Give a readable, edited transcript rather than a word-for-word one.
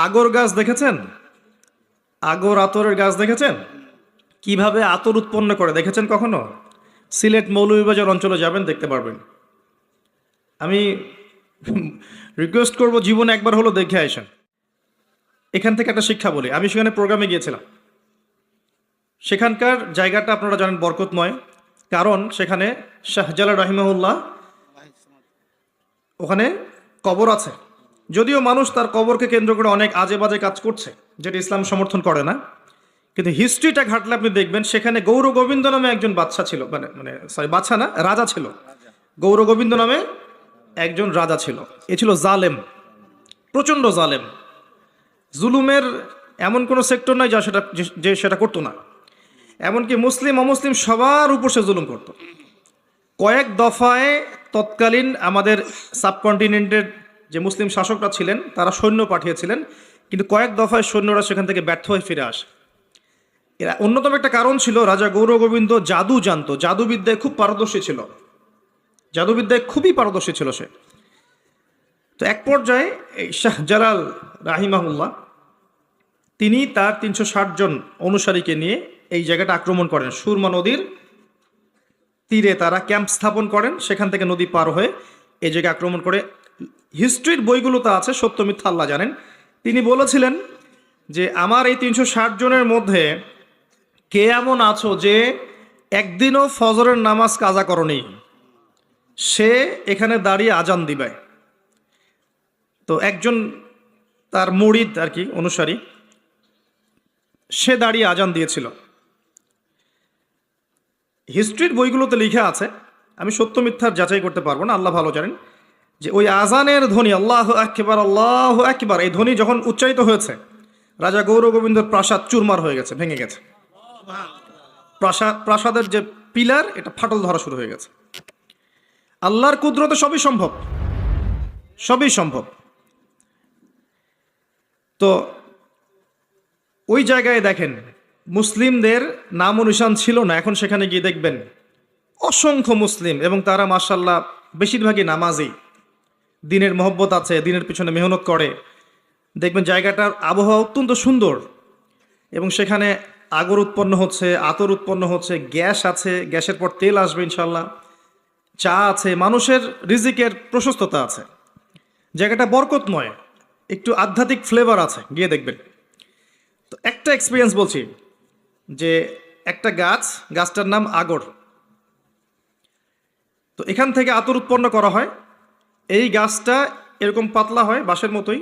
আগর গাছ দেখেছেন? আগর আতরের গাছ দেখেছেন? কিভাবে আতর উৎপন্ন করে দেখেছেন কখনো? সিলেট মৌলভীবাজার অঞ্চলে যাবেন, দেখতে পারবেন। আমি রিকোয়েস্ট করব জীবনে একবার হলো দেখে আসেন। এখান থেকে একটা শিক্ষা বলি, আমি সেখানে প্রোগ্রামে গিয়েছিলাম। সেখানকার জায়গাটা আপনারা জানেন বরকতময়, কারণ সেখানে শাহজালাল রাহিমাহুল্লাহ ওখানে কবর আছে। যদিও মানুষ তার কবরকে কেন্দ্র করে অনেক আজে বাজে কাজ করছে, যেটা ইসলাম সমর্থন করে না, কিন্তু হিস্ট্রিটা ঘাটলে আপনি দেখবেন সেখানে গৌর গোবিন্দ নামে একজন বাদশা ছিল, মানে মানে সরি বাদশা না, রাজা ছিল। গৌর গোবিন্দ নামে একজন রাজা ছিল। এ ছিল জালেম, প্রচণ্ড জালেম। জুলুমের এমন কোনো সেক্টর নাই যা যে সেটা করতো না। এমনকি মুসলিম অমুসলিম সবার উপর সে জুলুম করত। কয়েক দফায় তৎকালীন আমাদের সাবকন্টিনেন্টের যে মুসলিম শাসকরা ছিলেন তারা সৈন্য পাঠিয়েছিলেন, কিন্তু কয়েক দফায় সৈন্যরা সেখান থেকে ব্যর্থ হয়ে ফিরে আসে। এর অন্যতম একটা কারণ ছিল রাজা গৌর গোবিন্দ জাদু জানতো, জাদুবিদ্যায় খুব পারদর্শী ছিল, জাদুবিদ্যায় খুবই পারদর্শী ছিল সে। তো এক পর্যায়ে এই শাহজালাল রাহিমাহুল্লাহ তিনি তার ৩৬০ জন অনুসারীকে নিয়ে এই জায়গাটা আক্রমণ করেন। সুরমা নদীর তীরে তারা ক্যাম্প স্থাপন করেন, সেখান থেকে নদী পার হয়ে এই জায়গায় আক্রমণ করে। হিস্ট্রির বইগুলোতে আছে, সত্য মিথ্যা আল্লাহ জানেন। তিনি বলেছিলেন যে আমার এই ৩৬০ জনের মধ্যে কে এমন আছো যে একদিনও ফজরের নামাজ কাজা করনি, সে এখানে দাঁড়িয়ে আজান দিবে। তো একজন তার মুরিদ আর কি, অনুসারী, সে দাঁড়িয়ে আজান দিয়েছিল। হিস্ট্রির বইগুলোতে লিখে আছে, আমি সত্য মিথ্যার যাচাই করতে পারবো না, আল্লাহ ভালো জানেন, যে ওই আজানের ধ্বনি আল্লাহু আকবার আল্লাহু আকবার, এই ধ্বনি যখন উচ্চারিত হয়েছে রাজা গৌর গোবিন্দের প্রাসাদ চুরমার হয়ে গেছে, ভেঙে গেছে। প্রাসাদের যে পিলার এটা ফাটল ধরা শুরু হয়ে গেছে। আল্লাহর কুদরতে সবই সম্ভব, সবই সম্ভব। তো ওই জায়গায় দেখেন মুসলিমদের নাম নিশান ছিল না, এখন সেখানে গিয়ে দেখবেন অসংখ্য মুসলিম, এবং তারা মাশাআল্লাহ বেশিরভাগই নামাজি, দিনের মহব্বত আছে, দিনের পিছনে মেহনত করে। দেখবেন জায়গাটার আবহাওয়া অত্যন্ত সুন্দর, এবং সেখানে আগর উৎপন্ন হচ্ছে, আতর উৎপন্ন হচ্ছে, গ্যাস আছে, গ্যাসের পর তেল আসবে ইনশাল্লাহ, চা আছে, মানুষের রিজিকের প্রশস্ততা আছে। জায়গাটা বরকতময়, একটু আধ্যাত্মিক ফ্লেভার আছে, গিয়ে দেখবেন। তো একটা এক্সপিরিয়েন্স বলছি, যে একটা গাছটার নাম আগর। তো এখান থেকে আতর উৎপন্ন করা হয়। এই গাছটা এরকম পাতলা হয়, বাঁশের মতোই,